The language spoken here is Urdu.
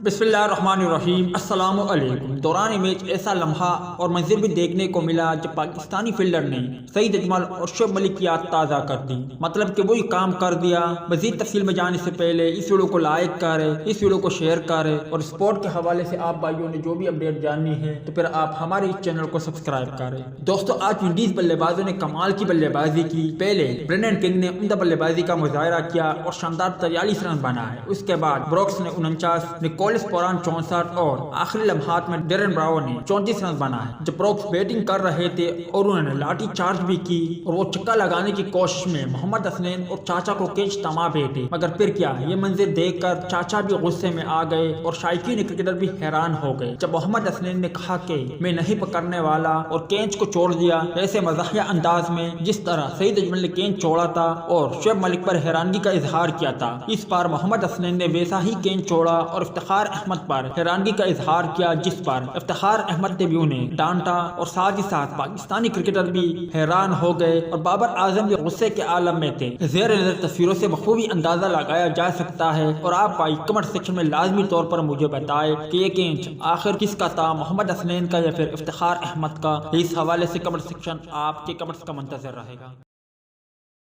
بسم اللہ الرحمن الرحیم۔ السلام علیکم۔ دوران میچ ایسا لمحہ اور منظر بھی دیکھنے کو ملا جب پاکستانی فیلڈر نے سعید اجمل اور شعیب ملک کی یاد تازہ کر دی، مطلب کہ وہی کام کر دیا۔ مزید تفصیل میں جانے سے پہلے اس ویڈیو کو لائک کرے، اس ویڈیو کو شیئر کرے اور سپورٹ کے حوالے سے آپ بھائیوں نے جو بھی اپڈیٹ جاننی ہے تو پھر آپ ہمارے اس چینل کو سبسکرائب کریں۔ دوستو، آج ونڈیز بلے بازوں نے کمال کی بلے بازی کی۔ پہلے برینڈن کنگ نے عمدہ بلے بازی کا مظاہرہ کیا اور شاندار 43 رن بنائے۔ اس کے بعد بروکس نے 49، پوران 64 اور آخری لمحات میں ڈیرن براو نے 34 رن بنائے۔ جب بروکس بیٹنگ کر رہے تھے اور انہوں نے لاٹھی چارج بھی کی اور وہ چکا لگانے کی کوشش میں محمد حسنین اور چاچا کو کیچ تما بیٹھے، مگر پھر کیا، یہ منظر دیکھ کر چاچا بھی غصے میں آ گئے اور شائقین کرکٹر بھی حیران ہو گئے جب محمد حسنین نے کہا کہ میں نہیں پکڑنے والا اور کینچ کو چھوڑ دیا۔ ایسے مزاحیہ انداز میں جس طرح سعید اجمل نے کینچ چھوڑا تھا اور شعیب ملک پر حیرانگی کا اظہار کیا تھا، اس بار محمد حسنین نے ویسا ہی کینچ چھوڑا اور افتخار احمد پر حیرانگی کا اظہار کیا، جس پر افتخار احمد نے بھی انہیں ڈانٹا اور ساتھ ہی ساتھ پاکستانی کرکٹر بھی حیران ہو گئے اور بابر اعظم بھی غصے کے عالم میں تھے۔ زیر نظر تصویروں سے بخوبی اندازہ لگایا جا سکتا ہے اور آپ بھائی کمنٹ سیکشن میں لازمی طور پر مجھے بتائیں کہ یہ کینچ آخر کس کا تھا، محمد حسنین کا یا پھر افتخار احمد کا۔ اس حوالے سے کمنٹ سیکشن آپ کے کمنٹس کا منتظر رہے گا۔